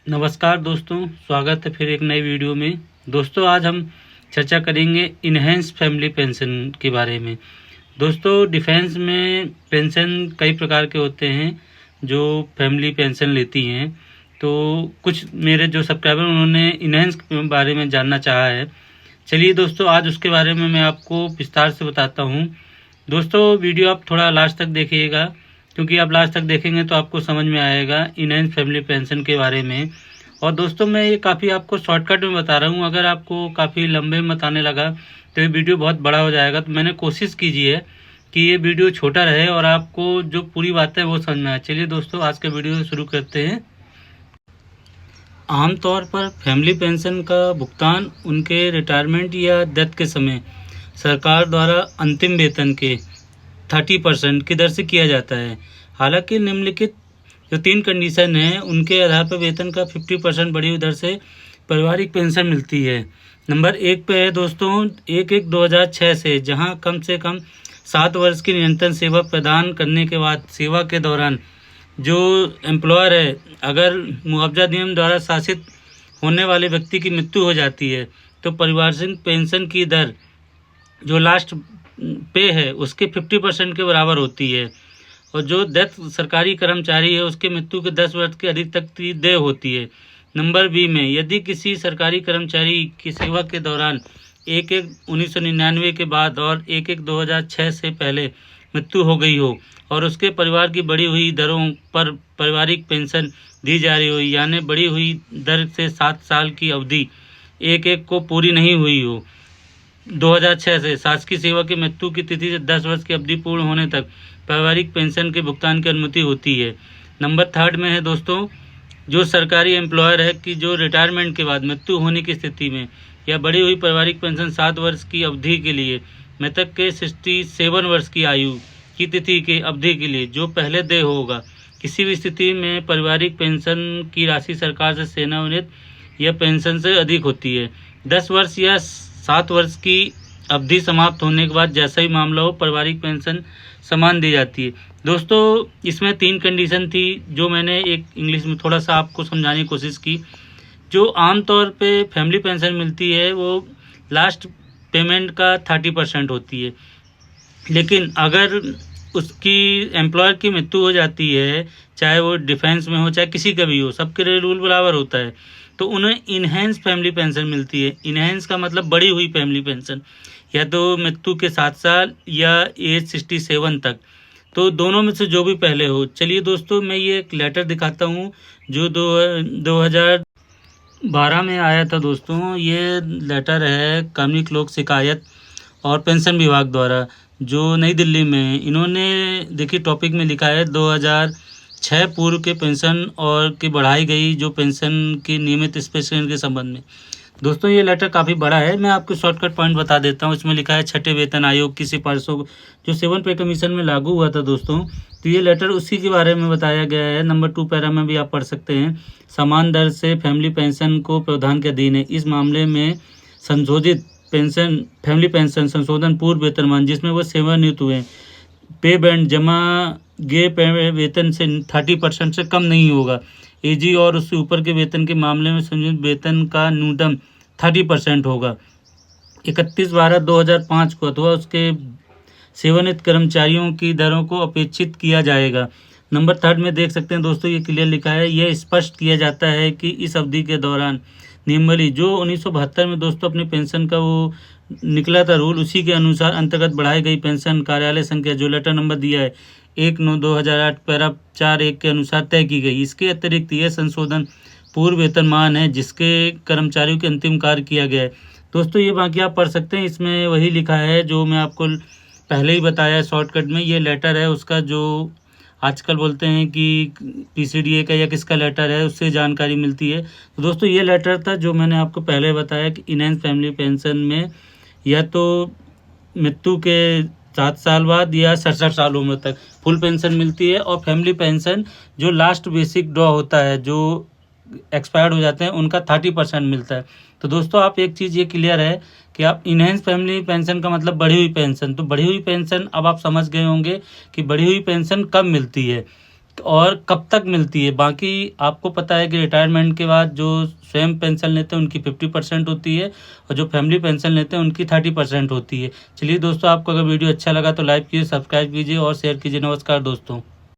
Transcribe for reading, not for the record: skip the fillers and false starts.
नमस्कार दोस्तों, स्वागत है फिर एक नई वीडियो में। दोस्तों आज हम चर्चा करेंगे इनहेंस फैमिली पेंशन के बारे में। दोस्तों डिफेंस में पेंशन कई प्रकार के होते हैं जो फैमिली पेंशन लेती हैं। तो कुछ मेरे जो सब्सक्राइबर उन्होंने इनहेंस के बारे में जानना चाहा है। चलिए दोस्तों आज उसके बारे में मैं आपको विस्तार से बताता हूँ। दोस्तों वीडियो आप थोड़ा लास्ट तक देखिएगा, क्योंकि आप लास्ट तक देखेंगे तो आपको समझ में आएगा इनहेंस फैमिली पेंशन के बारे में। और दोस्तों मैं ये काफ़ी आपको शॉर्टकट में बता रहा हूँ, अगर आपको काफ़ी लंबे में बताने लगा तो ये वीडियो बहुत बड़ा हो जाएगा। तो मैंने कोशिश कीजिए कि ये वीडियो छोटा रहे और आपको जो पूरी बातें वो समझ में आए। चलिए दोस्तों आज के वीडियो शुरू करते हैं। आमतौर पर फैमिली पेंशन का भुगतान उनके रिटायरमेंट या डेथ के समय सरकार द्वारा अंतिम वेतन के 30% की दर से किया जाता है। हालांकि निम्नलिखित जो 3 कंडीशन हैं उनके आधार पर वेतन का 50% बढ़ी हुई दर से पारिवारिक पेंशन मिलती है। नंबर 1 पे है दोस्तों 1/1/2006 से, जहां कम से कम 7 वर्ष की निरंतर सेवा प्रदान करने के बाद सेवा के दौरान जो एम्प्लॉयर है, अगर मुआवजा नियम द्वारा शासित होने वाले व्यक्ति की मृत्यु हो जाती है तो पारिवारिक पेंशन की दर जो लास्ट पे है उसके 50% के बराबर होती है। और जो डेथ सरकारी कर्मचारी है उसके मृत्यु के 10 वर्ष के अधिक तक की देय होती है। नंबर बी में यदि किसी सरकारी कर्मचारी की सेवा के दौरान 1/1/1999 के बाद और 1/1/2006 से पहले मृत्यु हो गई हो और उसके परिवार की बढ़ी हुई दरों पर पारिवारिक पेंशन दी जा रही हो, यानी बढ़ी हुई दर से 7 साल की अवधि 1/1 को पूरी नहीं हुई हो 2006 से, शासकीय सेवा की मृत्यु की तिथि से 10 वर्ष की अवधि पूर्ण होने तक पारिवारिक पेंशन के भुगतान की अनुमति होती है। नंबर 3 में है दोस्तों जो सरकारी एम्प्लॉयर है कि जो रिटायरमेंट के बाद मृत्यु होने की स्थिति में या बढ़ी हुई पारिवारिक पेंशन 7 वर्ष की अवधि के लिए मृतक के 67 वर्ष की आयु की तिथि के अवधि के लिए जो पहले देय होगा। किसी भी स्थिति में पारिवारिक पेंशन की राशि सरकार से सेवानिवृत्त या पेंशन से अधिक होती है। 10 वर्ष या 7 वर्ष की अवधि समाप्त होने के बाद जैसा ही मामला हो पारिवारिक पेंशन समान दी जाती है। दोस्तों इसमें 3 कंडीशन थी जो मैंने एक इंग्लिश में थोड़ा सा आपको समझाने की कोशिश की। जो आमतौर पे फैमिली पेंशन मिलती है वो लास्ट पेमेंट का 30% होती है, लेकिन अगर उसकी एम्प्लॉयर की मृत्यु हो जाती है, चाहे वो डिफेंस में हो चाहे किसी का भी हो, सबके लिए रूल बराबर होता है, तो उन्हें इनहेंस फैमिली पेंशन मिलती है। इनहेंस का मतलब बढ़ी हुई फैमिली पेंशन, या तो मृत्यु के 7 साल या एज 67 तक, तो दोनों में से जो भी पहले हो। चलिए दोस्तों मैं ये एक लेटर दिखाता हूँ जो 2012 में आया था। दोस्तों ये लेटर है कार्मिक लोक शिकायत और पेंशन विभाग द्वारा जो नई दिल्ली में, इन्होंने देखिए टॉपिक में लिखा है 2006 पूर्व के पेंशन और की बढ़ाई गई जो पेंशन की नियमित स्पेशल के संबंध में। दोस्तों ये लेटर काफ़ी बड़ा है, मैं आपको शॉर्टकट पॉइंट बता देता हूँ। इसमें लिखा है 6ठे वेतन आयोग की सिफारिशों जो 7 पे कमीशन में लागू हुआ था दोस्तों, तो ये लेटर उसी के बारे में बताया गया है। नंबर 2 पैरा में भी आप पढ़ सकते हैं। समान दर से फैमिली पेंशन को प्रावधान के अधीन है। इस मामले में संशोधित पेंशन फैमिली पेंशन संशोधन पूर्व वेतनमान जिसमें वो सेवानिवृत्त हुए पे बैंड जमा गए वेतन से 30% से कम नहीं होगा। एजी और उससे ऊपर के वेतन के मामले में संशोधित वेतन का न्यूनतम 30% होगा 31/12/2005 को, अथवा उसके सेवानिवृत्त कर्मचारियों की दरों को अपेक्षित किया जाएगा। नंबर 3 में देख सकते हैं दोस्तों ये क्लियर लिखा है, यह स्पष्ट किया जाता है कि इस अवधि के दौरान निम्नलिखित जो 1972 में दोस्तों अपनी पेंशन का वो निकला था रूल, उसी के अनुसार अंतर्गत बढ़ाई गई पेंशन कार्यालय संख्या जो लेटर नंबर दिया है 1/9/2008 पैरा 4(1) के अनुसार तय की गई। इसके अतिरिक्त यह संशोधन पूर्व वेतनमान है जिसके कर्मचारियों के अंतिम कार्य किया गया है। दोस्तों ये बाकी आप पढ़ सकते हैं, इसमें वही लिखा है जो मैं आपको पहले ही बताया शॉर्टकट में। ये लेटर है उसका जो आजकल बोलते हैं कि पीसीडीए का या किसका लेटर है, उससे जानकारी मिलती है। तो दोस्तों ये लेटर था जो मैंने आपको पहले बताया कि इनहेंस फैमिली पेंशन में या तो मृत्यु के 7 साल बाद या 67 साल उम्र तक फुल पेंशन मिलती है, और फैमिली पेंशन जो लास्ट बेसिक ड्रॉ होता है जो एक्सपायर्ड हो जाते हैं उनका 30% मिलता है। तो दोस्तों आप एक चीज़ ये क्लियर है कि आप इनहेंस फैमिली पेंशन का मतलब बढ़ी हुई पेंशन, तो बढ़ी हुई पेंशन अब आप समझ गए होंगे कि बढ़ी हुई पेंशन कब मिलती है। और कब तक मिलती है। बाकी आपको पता है कि रिटायरमेंट के बाद जो स्वयं पेंशन लेते हैं उनकी 50% होती है और जो फैमिली पेंशन लेते हैं उनकी 30% होती है। चलिए दोस्तों, आपको अगर वीडियो अच्छा लगा तो लाइक कीजिए, सब्सक्राइब कीजिए और शेयर कीजिए। नमस्कार दोस्तों।